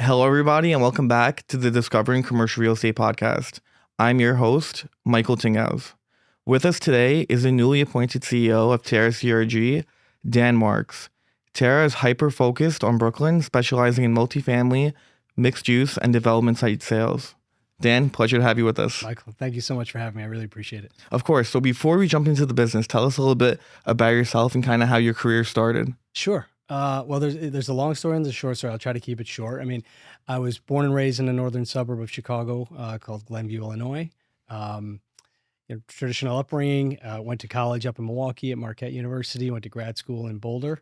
Hello, everybody, and welcome back to the Discovering Commercial Real Estate podcast. I'm your host, Michael Tinghaus. With us today is the newly appointed CEO of TerraCRG, Dan Marks. Terra is hyper-focused on Brooklyn, specializing in multifamily, mixed-use, and development site sales. Dan, pleasure to have you with us. Michael, thank you so much for having me. I really appreciate it. Of course. So before we jump into the business, tell us a little bit about yourself and kind of how your career started. Sure. Well, there's a long story and there's a short story. I'll try to keep it short. I mean, I was born and raised in a northern suburb of Chicago called Glenview, Illinois. Traditional upbringing. Went to college up in Milwaukee at Marquette University. Went to grad school in Boulder.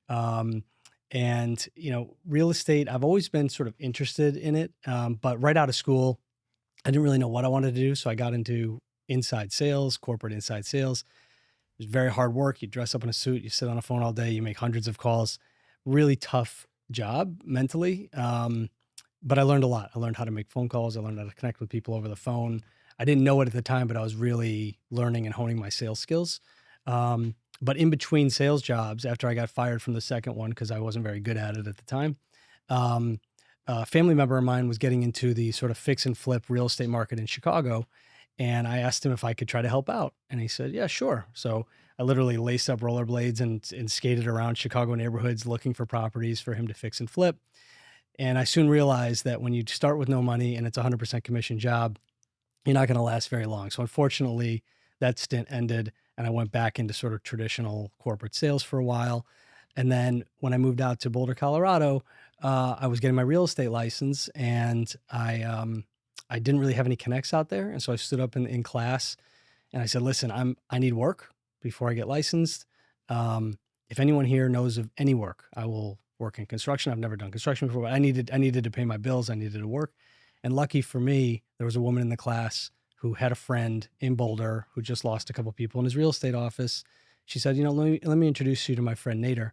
And real estate. I've always been sort of interested in it, but right out of school, I didn't really know what I wanted to do, so I got into inside sales, corporate inside sales. It was very hard work. You dress up in a suit, you sit on a phone all day, you make hundreds of calls. Really tough job mentally. But I learned a lot. I learned how to make phone calls. I learned how to connect with people over the phone. I didn't know it at the time, but I was really learning and honing my sales skills. But in between sales jobs, after I got fired from the second one, because I wasn't very good at it at the time, a family member of mine was getting into the sort of fix and flip real estate market in Chicago. And I asked him if I could try to help out. And he said, yeah, sure. So I literally laced up rollerblades and skated around Chicago neighborhoods looking for properties for him to fix and flip. And I soon realized that when you start with no money and it's a 100% commission job, you're not going to last very long. So unfortunately, that stint ended and I went back into sort of traditional corporate sales for a while. And then when I moved out to Boulder, Colorado, I was getting my real estate license and I didn't really have any connects out there. And so I stood up in class and I said, listen, I need work before I get licensed. If anyone here knows of any work, I will work in construction. I've never done construction before, but I needed to pay my bills. I needed to work. And lucky for me, there was a woman in the class who had a friend in Boulder who just lost a couple people in his real estate office. She said, let me introduce you to my friend Nader.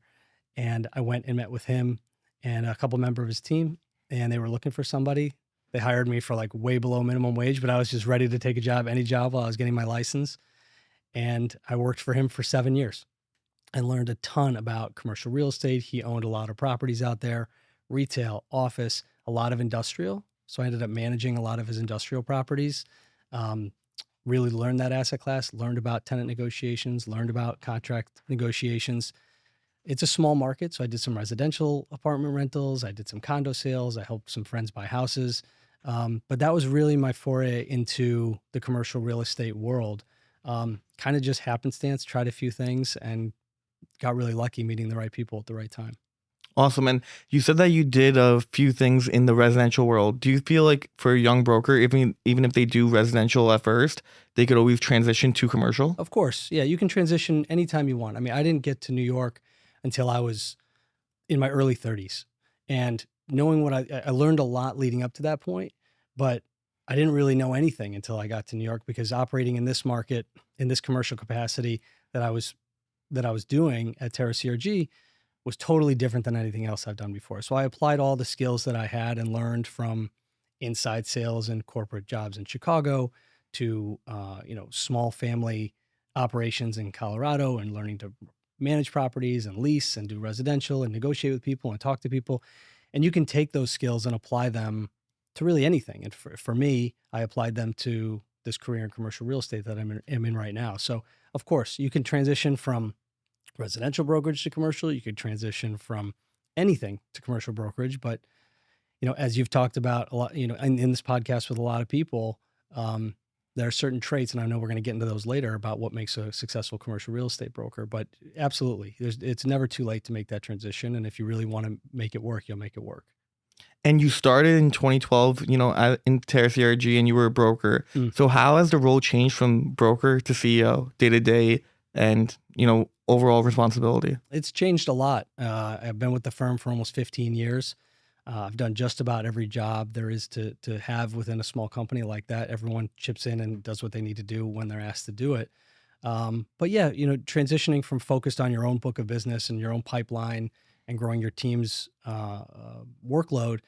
And I went and met with him and a couple members of his team, and they were looking for somebody. They hired me for like way below minimum wage, but I was just ready to take a job, any job, while I was getting my license. And I worked for him for 7 years and learned a ton about commercial real estate. He owned a lot of properties out there, retail, office, a lot of industrial. So I ended up managing a lot of his industrial properties. Really learned that asset class, learned about tenant negotiations, learned about contract negotiations. It's a small market, so I did some residential apartment rentals. I did some condo sales. I helped some friends buy houses. But that was really my foray into the commercial real estate world. Kind of just happenstance, tried a few things and got really lucky meeting the right people at the right time. Awesome. And you said that you did a few things in the residential world. Do you feel like for a young broker, even if they do residential at first, they could always transition to commercial? Of course. Yeah, you can transition anytime you want. I mean, I didn't get to New York until I was in my early 30s. And knowing what I learned a lot leading up to that point, but I didn't really know anything until I got to New York, because operating in this market, in this commercial capacity that I was doing at TerraCRG was totally different than anything else I've done before. So I applied all the skills that I had and learned from inside sales and corporate jobs in Chicago to small family operations in Colorado, and learning to manage properties and lease and do residential and negotiate with people and talk to people. And you can take those skills and apply them to really anything. And for me, I applied them to this career in commercial real estate that am in right now. So of course you can transition from residential brokerage to commercial. You could transition from anything to commercial brokerage. But, as you've talked about a lot, in this podcast with a lot of people, there are certain traits, and I know we're going to get into those later, about what makes a successful commercial real estate broker. But absolutely, it's never too late to make that transition. And if you really want to make it work, you'll make it work. And you started in 2012, in TerraCRG, and you were a broker. So how has the role changed from broker to CEO, day to day, and, overall responsibility? It's changed a lot. I've been with the firm for almost 15 years. I've done just about every job there is to have within a small company like that. Everyone chips in and does what they need to do when they're asked to do it. But yeah, transitioning from focused on your own book of business and your own pipeline and growing your team's workload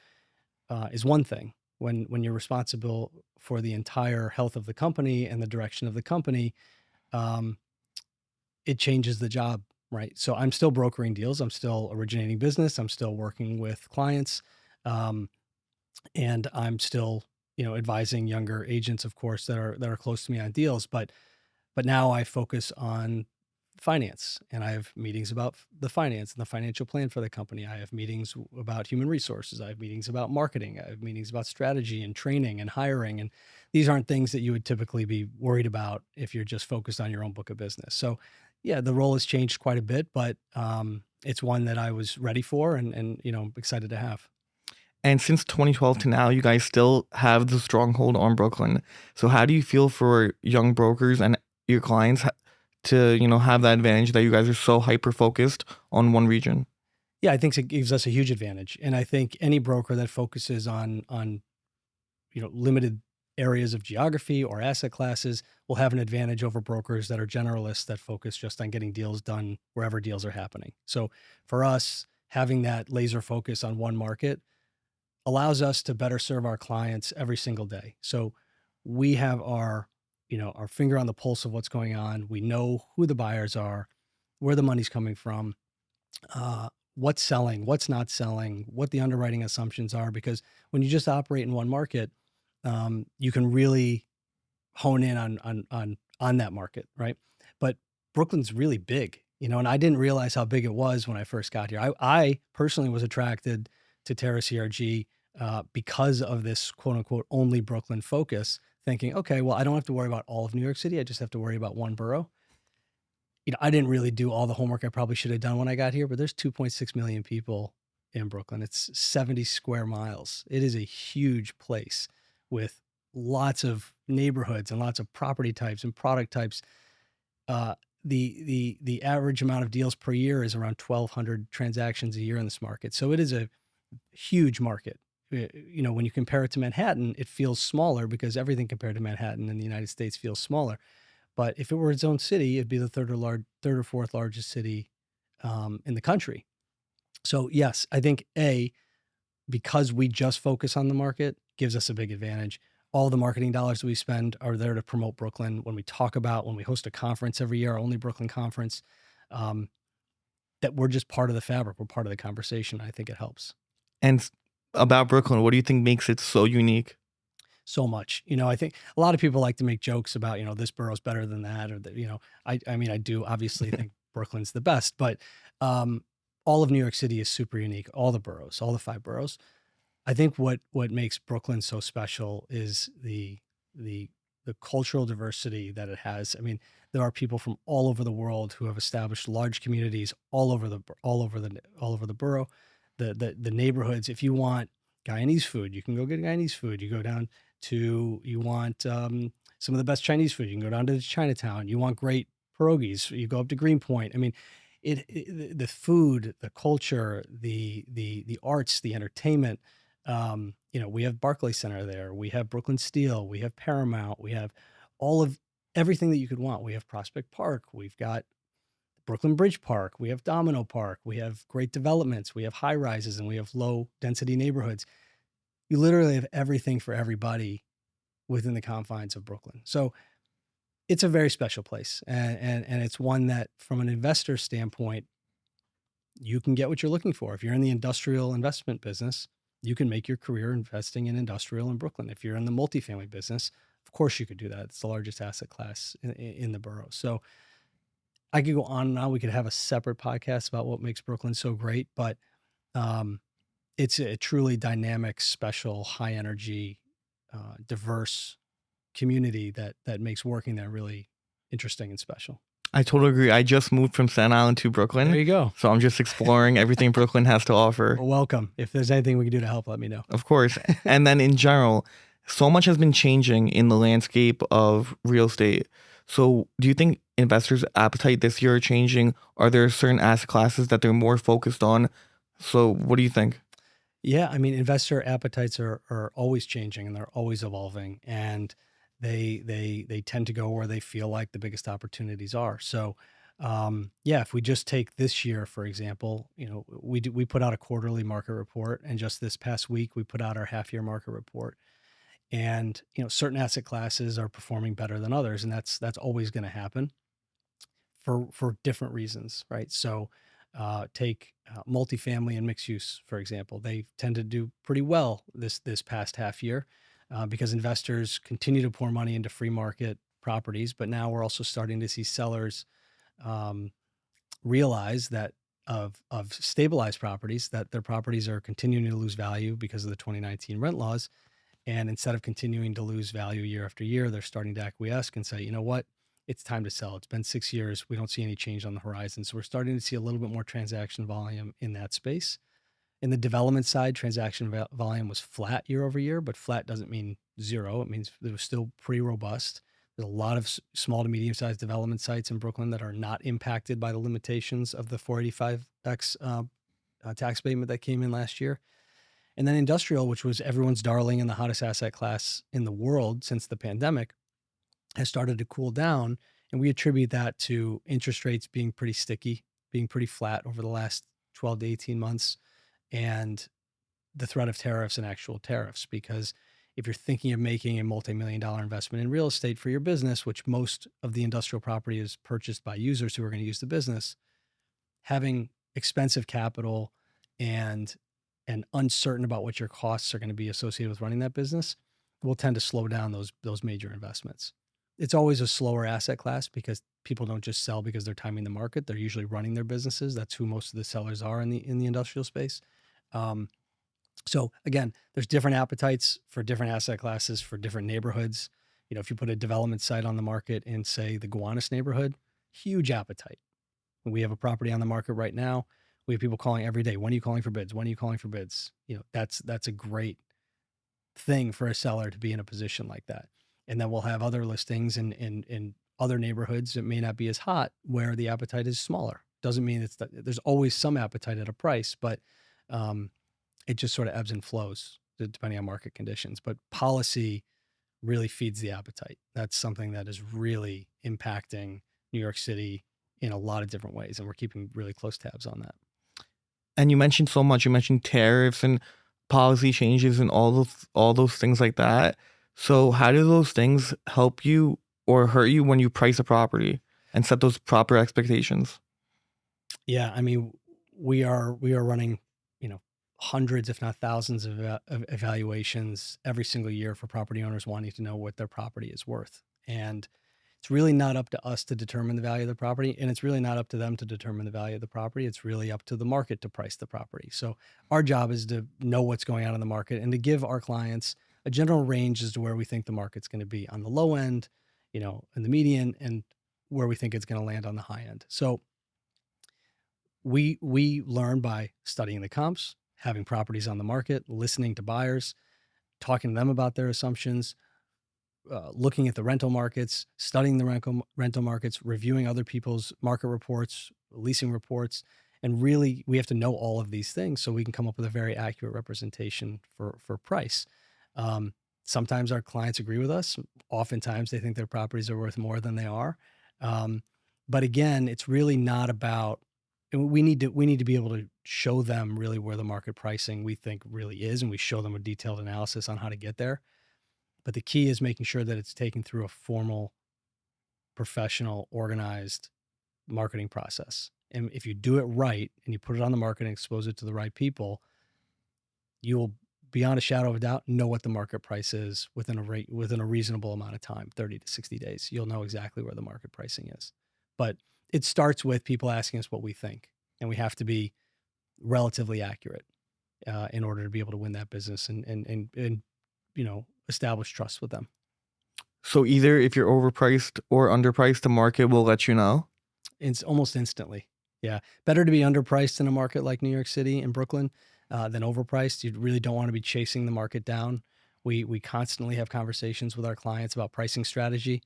is one thing. When you're responsible for the entire health of the company and the direction of the company, it changes the job, right? So I'm still brokering deals. I'm still originating business. I'm still working with clients. and I'm still, advising younger agents, of course, that are close to me on deals. But now I focus on finance, and I have meetings about the finance and the financial plan for the company. I have meetings about human resources. I have meetings about marketing. I have meetings about strategy and training and hiring. And these aren't things that you would typically be worried about if you're just focused on your own book of business. So yeah, the role has changed quite a bit, but it's one that I was ready for and excited to have. And since 2012 to now, you guys still have the stronghold on Brooklyn. So how do you feel for young brokers and your clients to, have that advantage that you guys are so hyper focused on one region? Yeah, I think it gives us a huge advantage. And I think any broker that focuses on limited areas of geography or asset classes will have an advantage over brokers that are generalists that focus just on getting deals done wherever deals are happening. So for us, having that laser focus on one market allows us to better serve our clients every single day. So we have our finger on the pulse of what's going on. We know who the buyers are, where the money's coming from, what's selling, what's not selling, what the underwriting assumptions are. Because when you just operate in one market, you can really hone in on that market, right? But Brooklyn's really big, and I didn't realize how big it was when I first got here. I personally was attracted to TerraCRG because of this quote unquote only Brooklyn focus, thinking, okay, well, I don't have to worry about all of New York City. I just have to worry about one borough. I didn't really do all the homework I probably should have done when I got here, but there's 2.6 million people in Brooklyn. It's 70 square miles. It is a huge place with lots of neighborhoods and lots of property types and product types. The average amount of deals per year is around 1,200 transactions a year in this market. So it is a huge market. When you compare it to Manhattan, it feels smaller because everything compared to Manhattan in the United States feels smaller. But if it were its own city, it'd be the third or fourth largest city in the country. So yes, I think because we just focus on the market, gives us a big advantage. All the marketing dollars that we spend are there to promote Brooklyn. When we host a conference every year, our only Brooklyn conference, that we're just part of the fabric. We're part of the conversation. I think it helps And about Brooklyn, what do you think makes it so unique? so much. I think a lot of people like to make jokes about, this borough's better than that, or that, I mean, I do obviously think Brooklyn's the best, but all of New York City is super unique. All the boroughs, all the 5 boroughs. I think what makes Brooklyn so special is the cultural diversity that it has. I mean, there are people from all over the world who have established large communities all over the borough, the neighborhoods. If you want Guyanese food, you can go get Guyanese food. You want some of the best Chinese food, you can go down to Chinatown. You want great pierogies, you go up to Greenpoint. I mean, the food, the culture, the arts, the entertainment. We have Barclay Center there. We have Brooklyn Steel. We have Paramount. We have all of everything that you could want. We have Prospect Park. We've got Brooklyn Bridge Park. We have Domino Park. We have great developments. We have high rises and we have low density neighborhoods. You literally have everything for everybody within the confines of Brooklyn. So it's a very special place. And it's one that, from an investor standpoint, you can get what you're looking for. If you're in the industrial investment business, you can make your career investing in industrial in Brooklyn. If you're in the multifamily business, of course you could do that. It's the largest asset class in the borough. So I could go on and on. We could have a separate podcast about what makes Brooklyn so great, but it's a truly dynamic, special, high energy, diverse community that makes working there really interesting and special. I totally agree. I just moved from Staten Island to Brooklyn. There you go. So I'm just exploring everything Brooklyn has to offer. Well, welcome. If there's anything we can do to help, let me know. Of course. And then in general, so much has been changing in the landscape of real estate. So do you think investors' appetite this year are changing? Are there certain asset classes that they're more focused on? So what do you think? Yeah, I mean, investor appetites are always changing and they're always evolving, and they tend to go where they feel like the biggest opportunities are. So, yeah, if we just take this year for example, we put out a quarterly market report, and just this past week we put out our half year market report. And certain asset classes are performing better than others, and that's always going to happen for different reasons, right? So, take multifamily and mixed use, for example. They tend to do pretty well this past half year because investors continue to pour money into free market properties. But now we're also starting to see sellers um, realize that of stabilized properties, that their properties are continuing to lose value because of the 2019 rent laws. And instead of continuing to lose value year after year, they're starting to acquiesce and say, you know what, it's time to sell. It's been 6 years. We don't see any change on the horizon. So we're starting to see a little bit more transaction volume in that space. In the development side, transaction volume was flat year over year, but flat doesn't mean zero. It means it was still pretty robust. There's a lot of small to medium sized development sites in Brooklyn that are not impacted by the limitations of the 485X tax abatement that came in last year. And then industrial, which was everyone's darling and the hottest asset class in the world since the pandemic, has started to cool down. And we attribute that to interest rates being pretty sticky, being pretty flat over the last 12 to 18 months, and the threat of tariffs and actual tariffs. Because if you're thinking of making a multi-million-dollar investment in real estate for your business, which most of the industrial property is purchased by users who are going to use the business, having expensive capital and uncertain about what your costs are going to be associated with running that business will tend to slow down those major investments. It's always a slower asset class because people don't just sell because they're timing the market. They're usually running their businesses. That's who most of the sellers are in the industrial space. So again, there's different appetites for different asset classes for different neighborhoods. You know, if you put a development site on the market in, say, the Gowanus neighborhood, huge appetite. We have a property on the market right now. We have people calling every day. When are you calling for bids? When are you calling for bids? You know, that's a great thing for a seller to be in a position like that. And then we'll have other listings in other neighborhoods that may not be as hot where the appetite is smaller. Doesn't mean there's always some appetite at a price, but it just sort of ebbs and flows depending on market conditions. But policy really feeds the appetite. That's something that is really impacting New York City in a lot of different ways, and we're keeping really close tabs on that. And you mentioned so much. You mentioned tariffs and policy changes and all those things like that. So how do those things help you or hurt you when you price a property and set those proper expectations? Yeah, I mean, we are running, you know, hundreds, if not thousands, of evaluations every single year for property owners wanting to know what their property is worth. And it's really not up to us to determine the value of the property, and it's really not up to them to determine the value of the property. It's really up to the market to price the property. So our job is to know what's going on in the market and to give our clients a general range as to where we think the market's going to be on the low end, you know, in the median, and where we think it's going to land on the high end. So we learn by studying the comps, having properties on the market, listening to buyers, talking to them about their assumptions, looking at the rental markets, studying the rental markets, reviewing other people's market reports, leasing reports, and really we have to know all of these things so we can come up with a very accurate representation for price. Sometimes our clients agree with us. Oftentimes they think their properties are worth more than they are. But again, it's really not about. We need to be able to show them really where the market pricing we think really is, and we show them a detailed analysis on how to get there. But the key is making sure that it's taken through a formal, professional, organized marketing process. And if you do it right and you put it on the market and expose it to the right people, you will, beyond a shadow of a doubt, know what the market price is within a reasonable amount of time, 30 to 60 days. You'll know exactly where the market pricing is. But it starts with people asking us what we think, and we have to be relatively accurate in order to be able to win that business and you know, establish trust with them. So either if you're overpriced or underpriced, the market will let you know? It's almost instantly. Yeah. Better to be underpriced in a market like New York City and Brooklyn than overpriced. You really don't want to be chasing the market down. We constantly have conversations with our clients about pricing strategy.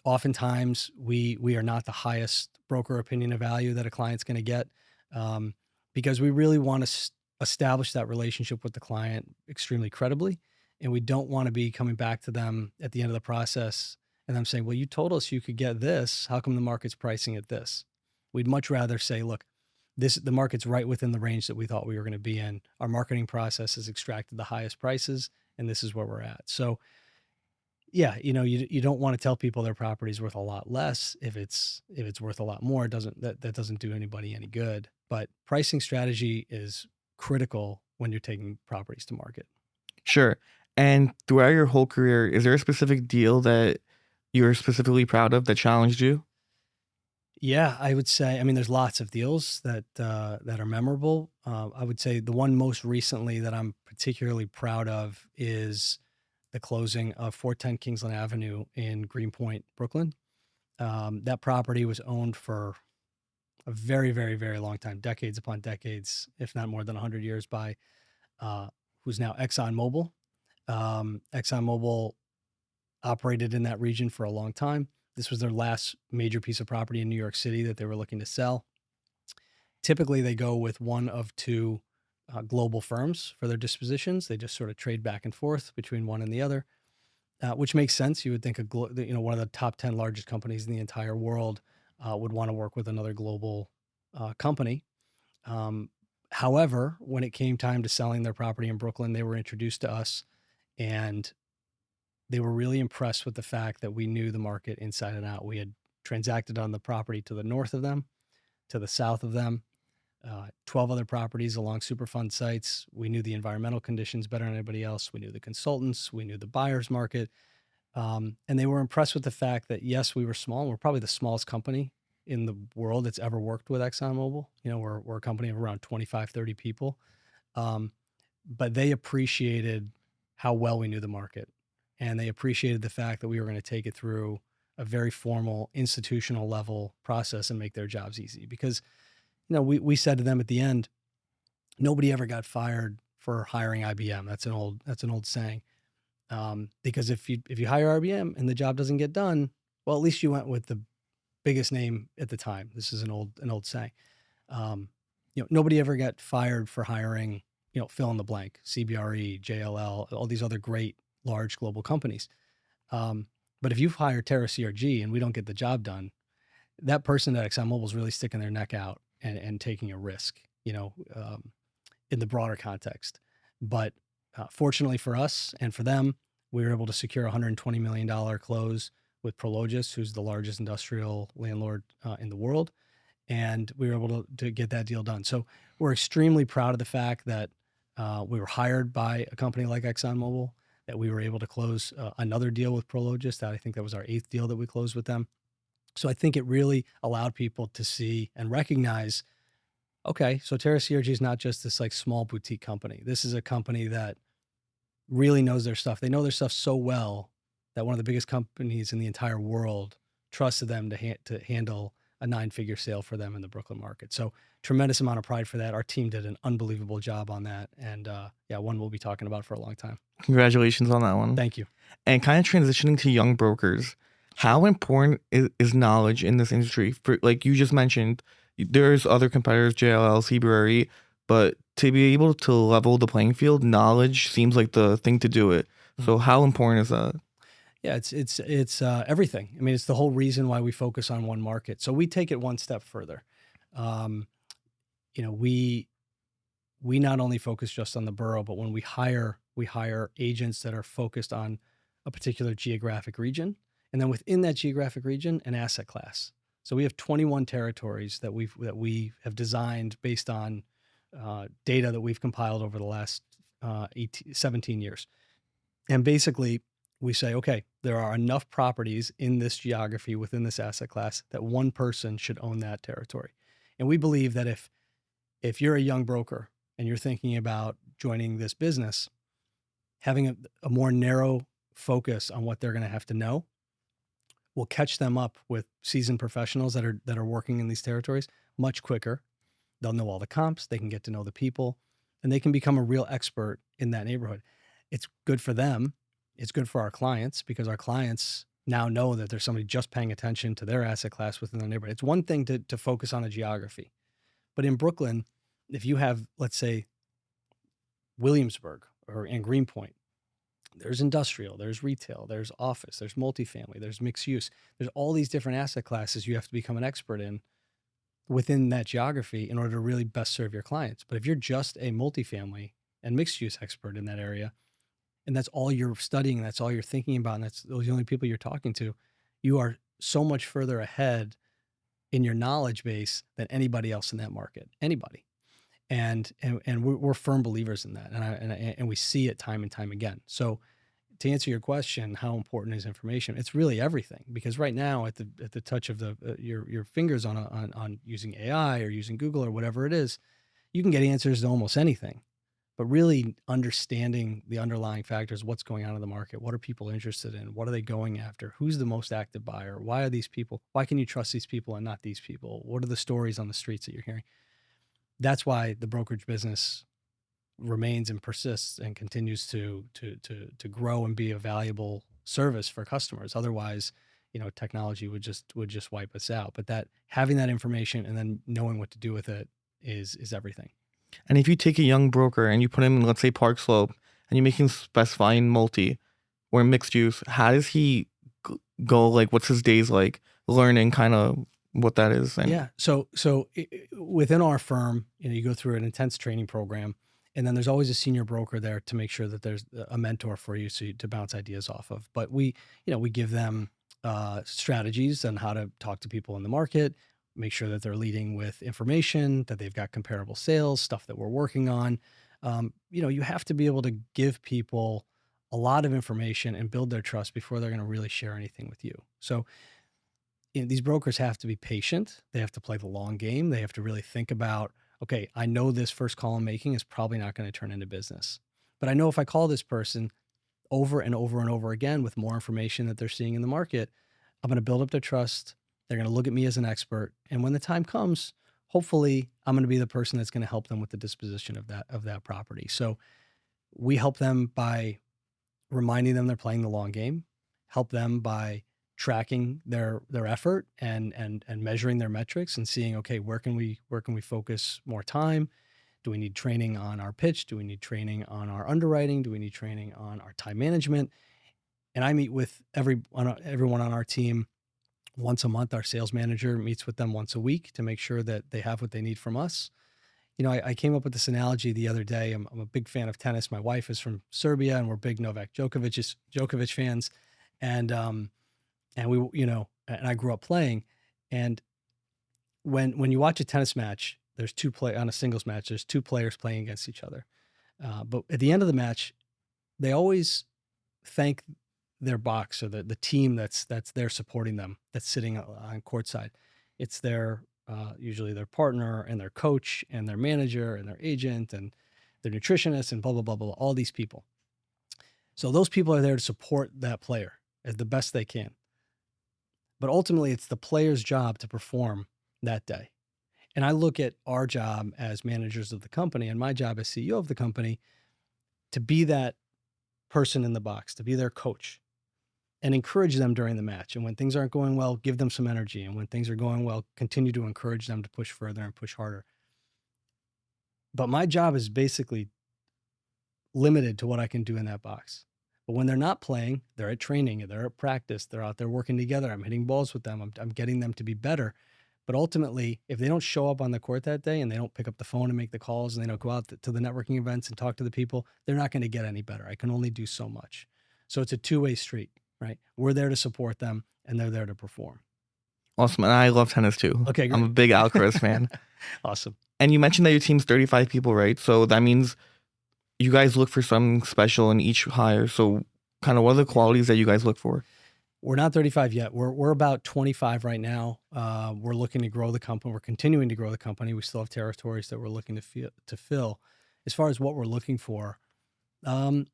Oftentimes we are not the highest broker opinion of value that a client's going to get because we really want to establish that relationship with the client extremely credibly. And we don't want to be coming back to them at the end of the process and them saying, well, you told us you could get this. How come the market's pricing at this? We'd much rather say, look, the market's right within the range that we thought we were going to be in. Our marketing process has extracted the highest prices, and this is where we're at. So yeah, you know, you don't want to tell people their property's worth a lot less if it's worth a lot more. That doesn't do anybody any good. But pricing strategy is critical when you're taking properties to market. Sure. And throughout your whole career, is there a specific deal that you're specifically proud of that challenged you? Yeah, I would say, I mean, there's lots of deals that are memorable. I would say the one most recently that I'm particularly proud of is the closing of 410 Kingsland Avenue in Greenpoint, Brooklyn. That property was owned for a very, very, very long time, decades upon decades, if not more than 100 years, by who's now ExxonMobil. ExxonMobil operated in that region for a long time. This was their last major piece of property in New York City that they were looking to sell. Typically, they go with one of two global firms for their dispositions. They just sort of trade back and forth between one and the other, which makes sense. You would think one of the top 10 largest companies in the entire world would want to work with another global company. However, when it came time to selling their property in Brooklyn, they were introduced to us, and they were really impressed with the fact that we knew the market inside and out. We had transacted on the property to the north of them, to the south of them, 12 other properties along Superfund sites. We knew the environmental conditions better than anybody else. We knew the consultants. We knew the buyer's market. And they were impressed with the fact that, yes, we were small. We're probably the smallest company in the world that's ever worked with ExxonMobil. We're a company of around 25, 30 people. But they appreciated how well we knew the market. And they appreciated the fact that we were going to take it through a very formal institutional level process and make their jobs easy. Because, we said to them at the end, nobody ever got fired for hiring IBM. That's an old saying. Because if you hire IBM and the job doesn't get done, well, at least you went with the biggest name at the time. This is an old saying. Nobody ever got fired for hiring, fill in the blank, CBRE, JLL, all these other great large global companies. But if you hire TerraCRG and we don't get the job done, that person at ExxonMobil is really sticking their neck out and taking a risk, in the broader context. But fortunately for us and for them, we were able to secure a $120 million close with Prologis, who's the largest industrial landlord in the world. And we were able to get that deal done. So we're extremely proud of the fact that we were hired by a company like ExxonMobil, that we were able to close another deal with Prologis. I think that was our 8th deal that we closed with them. So I think it really allowed people to see and recognize, okay, so TerraCRG is not just this like small boutique company. This is a company that really knows their stuff. They know their stuff so well that one of the biggest companies in the entire world trusted them to handle a 9-figure sale for them in the Brooklyn market. So tremendous amount of pride for that. Our team did an unbelievable job on that. And one we'll be talking about for a long time. Congratulations on that one. Thank you. And kind of transitioning to young brokers, how important is knowledge in this industry? For, like you just mentioned, there's other competitors, JLL, CBRE, but to be able to level the playing field, knowledge seems like the thing to do it. So how important is that? Yeah, it's everything. I mean, it's the whole reason why we focus on one market. So we take it one step further. We not only focus just on the borough, but when we hire agents that are focused on a particular geographic region, and then within that geographic region, an asset class. So we have 21 territories that we have designed based on data that we've compiled over the last 17 years. And basically, we say, okay, there are enough properties in this geography within this asset class that one person should own that territory. And we believe that if you're a young broker and you're thinking about joining this business, having a more narrow focus on what they're going to have to know will catch them up with seasoned professionals that are working in these territories much quicker. They'll know all the comps, they can get to know the people, and they can become a real expert in that neighborhood. It's good for them. It's good for our clients because our clients now know that there's somebody just paying attention to their asset class within their neighborhood. It's one thing to focus on the geography, but in Brooklyn, if you have, let's say, Williamsburg or in Greenpoint, there's industrial, there's retail, there's office, there's multifamily, there's mixed use. There's all these different asset classes you have to become an expert in within that geography in order to really best serve your clients. But if you're just a multifamily and mixed use expert in that area, and that's all you're studying, that's all you're thinking about, and that's those the only people you're talking to, you are so much further ahead in your knowledge base than anybody else in that market, anybody. And we're firm believers in that. And we see it time and time again. So to answer your question, how important is information? It's really everything, because right now at the touch of your fingers on using AI or using Google or whatever it is, you can get answers to almost anything. But really understanding the underlying factors, what's going on in the market, what are people interested in, what are they going after, who's the most active buyer, why are these people, why can you trust these people and not these people, what are the stories on the streets that you're hearing? That's why the brokerage business remains and persists and continues to grow and be a valuable service for customers. Otherwise, technology would just wipe us out. But that having that information and then knowing what to do with it is everything. And if you take a young broker and you put him in, let's say, Park Slope, and you make him specify in multi or mixed use, how does he go? Like, what's his days like learning kind of what that is? And Yeah. So within our firm, you go through an intense training program, and then there's always a senior broker there to make sure that there's a mentor for you, to bounce ideas off of. But we give them strategies on how to talk to people in the market, make sure that they're leading with information, that they've got comparable sales, stuff that we're working on. You have to be able to give people a lot of information and build their trust before they're going to really share anything with you. So these brokers have to be patient. They have to play the long game. They have to really think about, okay, I know this first call I'm making is probably not going to turn into business, but I know if I call this person over and over and over again with more information that they're seeing in the market, I'm going to build up their trust. They're going to look at me as an expert. And when the time comes, hopefully I'm going to be the person that's going to help them with the disposition of that property. So we help them by reminding them they're playing the long game, help them by tracking their effort and measuring their metrics and seeing, okay, where can we focus more time? Do we need training on our pitch? Do we need training on our underwriting? Do we need training on our time management? And I meet with everyone on our team once a month. Our sales manager meets with them once a week to make sure that they have what they need from us. I came up with this analogy the other day. I'm a big fan of tennis. My wife is from Serbia, and we're big Novak Djokovic fans. And and I grew up playing. And when you watch a tennis match, on a singles match, there's two players playing against each other. But at the end of the match, they always thank their box or the team that's there supporting them, that's sitting on courtside. It's usually their partner and their coach and their manager and their agent and their nutritionist and blah, blah, blah, blah, all these people. So those people are there to support that player as the best they can. But ultimately, it's the player's job to perform that day. And I look at our job as managers of the company and my job as CEO of the company to be that person in the box, to be their coach and encourage them during the match. And when things aren't going well, give them some energy. And when things are going well, continue to encourage them to push further and push harder. But my job is basically limited to what I can do in that box. But when they're not playing, they're at training, they're at practice, they're out there working together. I'm hitting balls with them. I'm getting them to be better. But ultimately, if they don't show up on the court that day and they don't pick up the phone and make the calls and they don't go out to the networking events and talk to the people, they're not going to get any better. I can only do so much. So it's a two-way street, right? We're there to support them and they're there to perform. Awesome. And I love tennis too. Okay, great. I'm a big Alcaraz fan. Awesome. And you mentioned that your team's 35 people, right? So that means you guys look for something special in each hire. So kind of what are the qualities that you guys look for? We're not 35 yet. We're about 25 right now. We're looking to grow the company. We're continuing to grow the company. We still have territories that we're looking to fill. As far as what we're looking for, we're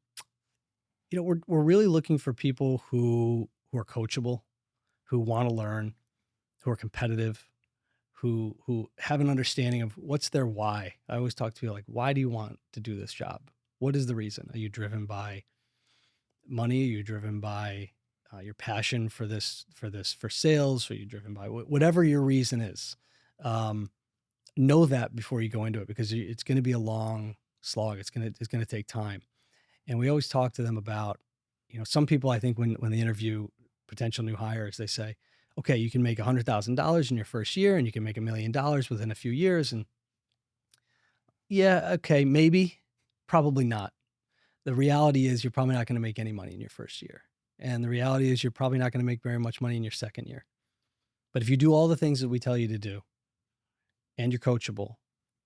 really looking for people who are coachable, who want to learn, who are competitive, who have an understanding of what's their why. I always talk to people like, why do you want to do this job? What is the reason? Are you driven by money? Are you driven by your passion for sales? Are you driven by whatever your reason is? Know that before you go into it, because it's going to be a long slog. It's going to take time. And we always talk to them about, some people, I think when they interview potential new hires, they say, okay, you can make $100,000 in your first year and you can make $1 million within a few years. And yeah, okay, maybe, probably not. The reality is you're probably not going to make any money in your first year. And the reality is you're probably not going to make very much money in your second year. But if you do all the things that we tell you to do, and you're coachable,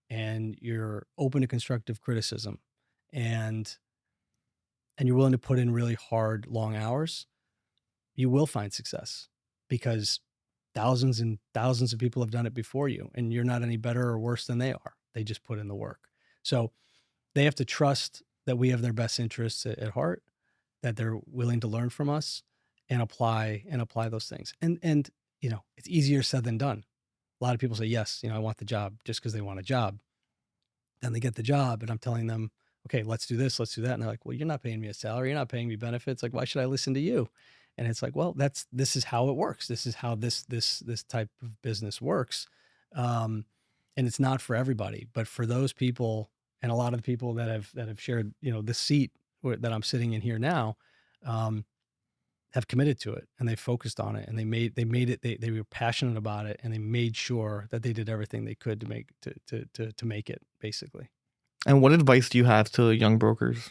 and you're open to constructive criticism, and you're willing to put in really hard, long hours, you will find success, because thousands and thousands of people have done it before you, and you're not any better or worse than they are. They just put in the work. So they have to trust that we have their best interests at heart, that they're willing to learn from us and apply those things. And it's easier said than done. A lot of people say, yes, I want the job, just because they want a job. Then they get the job, and I'm telling them, okay, let's do this, let's do that. And they're like, well, you're not paying me a salary. You're not paying me benefits. Like, why should I listen to you? And it's like, well, this is how it works. This is how this type of business works. And it's not for everybody, but for those people, and a lot of the people that have shared, this seat that I'm sitting in here now, have committed to it, and they focused on it, and they made it. They were passionate about it, and they made sure that they did everything they could to make it, basically. And what advice do you have to young brokers?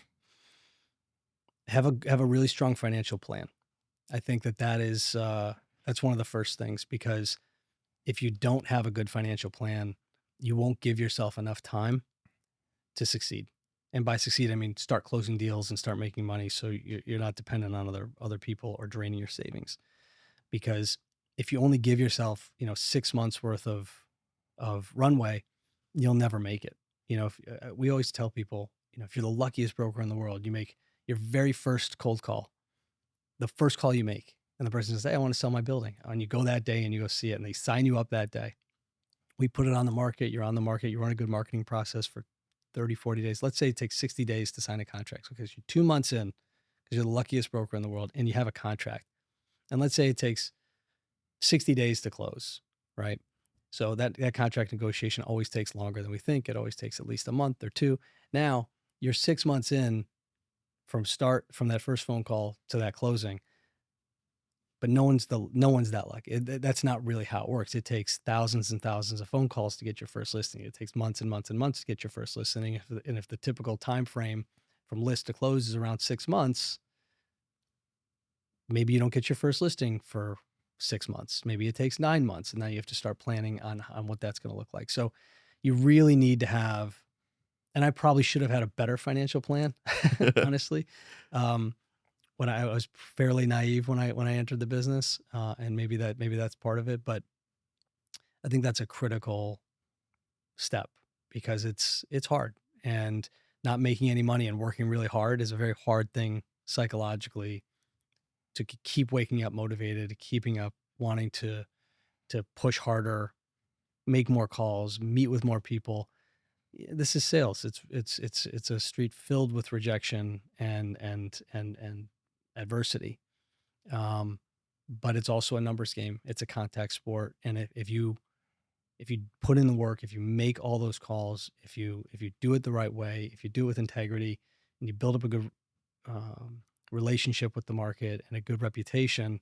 Have a really strong financial plan. I think that's one of the first things, because if you don't have a good financial plan, you won't give yourself enough time to succeed. And by succeed, I mean start closing deals and start making money, so you're not dependent on other people or draining your savings. Because if you only give yourself 6 months worth of runway, you'll never make it. We always tell people, if you're the luckiest broker in the world, you make your very first cold call, the first call you make, and the person says, hey, I want to sell my building. And you go that day and you go see it, and they sign you up that day. We put it on the market. You're on the market. You run a good marketing process for 30, 40 days. Let's say it takes 60 days to sign a contract, because you're 2 months in, because you're the luckiest broker in the world, and you have a contract. And let's say it takes 60 days to close, right? So that contract negotiation always takes longer than we think. It always takes at least a month or two. Now you're 6 months in from that first phone call to that closing, but no one's that lucky. That's not really how it works. It takes thousands and thousands of phone calls to get your first listing. It takes months and months and months to get your first listing. And if the typical time frame from list to close is around 6 months, maybe you don't get your first listing for 6 months. Maybe it takes 9 months, and now you have to start planning on what that's going to look like. So you really need to have, and I probably should have had a better financial plan, honestly. When I was fairly naive when I entered the business, and maybe that's part of it, but I think that's a critical step, because it's hard, and not making any money and working really hard is a very hard thing psychologically, to keep waking up motivated, keeping up wanting to push harder, make more calls, meet with more people. This is sales. It's a street filled with rejection and adversity. But it's also a numbers game. It's a contact sport. And if you put in the work, if you make all those calls, if you do it the right way, if you do it with integrity, and you build up a good relationship with the market and a good reputation,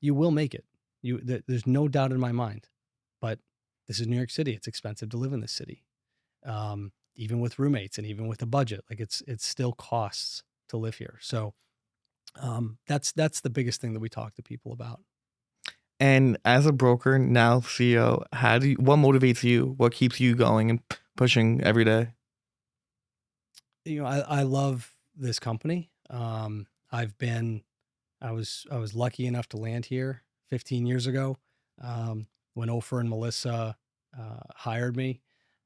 you will make it. There's no doubt in my mind. But this is New York City. It's expensive to live in this city, even with roommates and even with a budget. Like it still costs to live here. So that's the biggest thing that we talk to people about. And as a broker, now CEO, what motivates you? What keeps you going and pushing every day? I love this company. I was lucky enough to land here 15 years ago, when Ofer and Melissa hired me.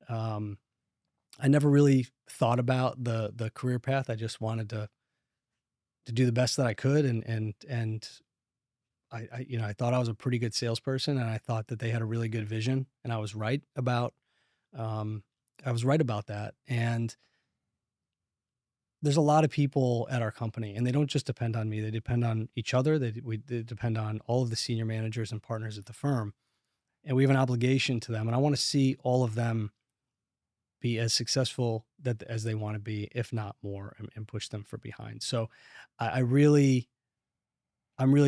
I never really thought about the career path. I just wanted to do the best that I could, and I thought I was a pretty good salesperson, and I thought that they had a really good vision, and I was right about that. And there's a lot of people at our company, and they don't just depend on me. They depend on each other. They depend on all of the senior managers and partners at the firm, and we have an obligation to them. And I want to see all of them be as successful as they want to be, if not more, and push them from behind. So I'm really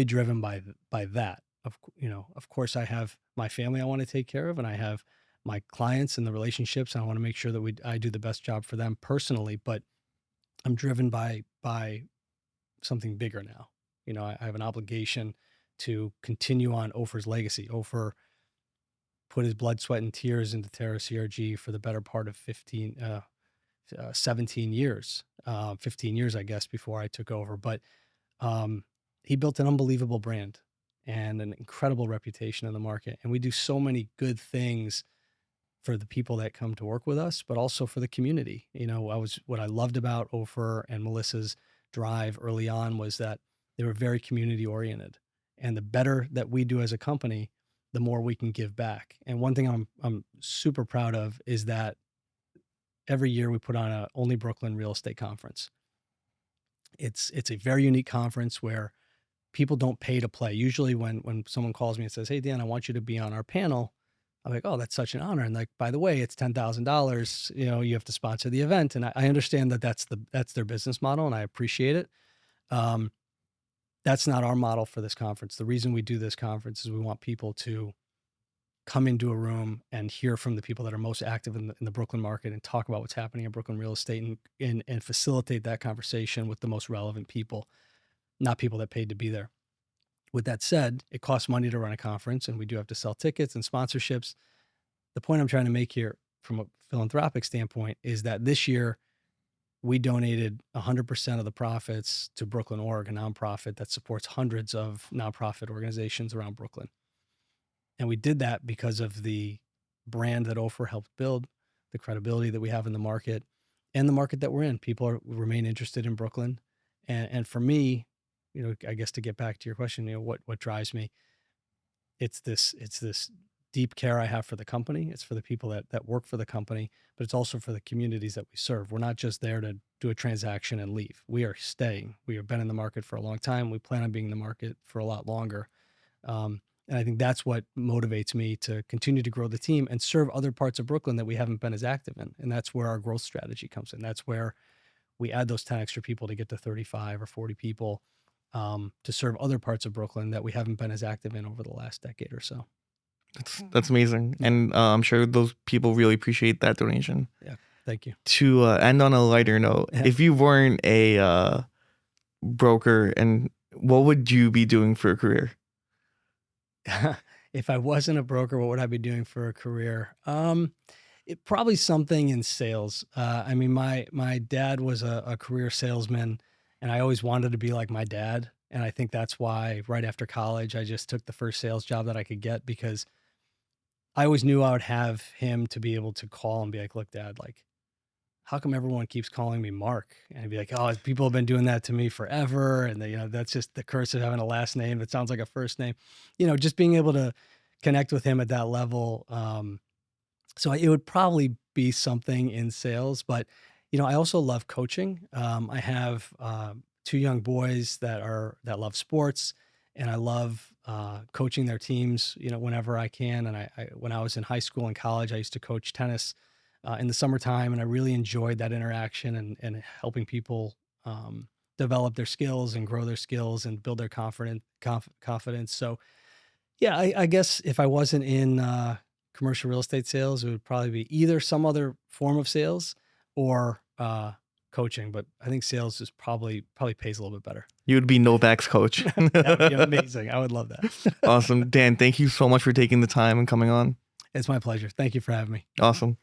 driven by that. Of course, I have my family I want to take care of, and I have my clients and the relationships. And I want to make sure that I do the best job for them personally, but I'm driven by something bigger now. I have an obligation to continue on Ofer's legacy. Ofer put his blood, sweat, and tears into TerraCRG for the better part of 17 years, 15 years, I guess, before I took over. But he built an unbelievable brand and an incredible reputation in the market. And we do so many good things for the people that come to work with us, but also for the community. What I loved about Ofer and Melissa's drive early on was that they were very community oriented. And the better that we do as a company, the more we can give back. And one thing I'm super proud of is that every year we put on a Only Brooklyn Real Estate Conference. It's a very unique conference where people don't pay to play. Usually when someone calls me and says, "Hey, Dan, I want you to be on our panel," I'm like, "Oh, that's such an honor." And like, by the way, it's $10,000. You have to sponsor the event. And I understand that that's their business model, and I appreciate it. That's not our model for this conference. The reason we do this conference is we want people to come into a room and hear from the people that are most active in the Brooklyn market and talk about what's happening in Brooklyn real estate and facilitate that conversation with the most relevant people, not people that paid to be there. With that said, it costs money to run a conference, and we do have to sell tickets and sponsorships. The point I'm trying to make here from a philanthropic standpoint is that this year we donated 100% of the profits to Brooklyn Org, a nonprofit that supports hundreds of nonprofit organizations around Brooklyn. And we did that because of the brand that Ofer helped build, the credibility that we have in the market, and the market that we're in. People remain interested in Brooklyn. And for me, I guess to get back to your question, what drives me, it's this deep care I have for the company. It's for the people that work for the company, but it's also for the communities that we serve. We're not just there to do a transaction and leave. We are staying. We have been in the market for a long time. We plan on being in the market for a lot longer. And I think that's what motivates me to continue to grow the team and serve other parts of Brooklyn that we haven't been as active in. And that's where our growth strategy comes in. That's where we add those 10 extra people to get to 35 or 40 people to serve other parts of Brooklyn that we haven't been as active in over the last decade or so. That's amazing. And I'm sure those people really appreciate that donation. Yeah, thank you. To end on a lighter note, if you weren't a broker, and what would you be doing for a career? If I wasn't a broker, what would I be doing for a career? Probably something in sales. I mean, my dad was a career salesman, and I always wanted to be like my dad. And I think that's why right after college, I just took the first sales job that I could get, because I always knew I would have him to be able to call and be like, "Look, Dad, like, how come everyone keeps calling me Mark?" And I'd be like, "Oh, people have been doing that to me forever." And that's just the curse of having a last name that sounds like a first name, just being able to connect with him at that level. So it would probably be something in sales, but, I also love coaching. I have 2 young boys that love sports, and I love coaching their teams, whenever I can. And when I was in high school and college, I used to coach tennis in the summertime, and I really enjoyed that interaction and helping people develop their skills and grow their skills and build their confidence. So yeah, I guess if I wasn't in commercial real estate sales, it would probably be either some other form of sales or coaching. But I think sales is probably pays a little bit better. You would be Novak's coach. That would be amazing. I would love that. Awesome. Dan, thank you so much for taking the time and coming on. It's my pleasure. Thank you for having me. Awesome.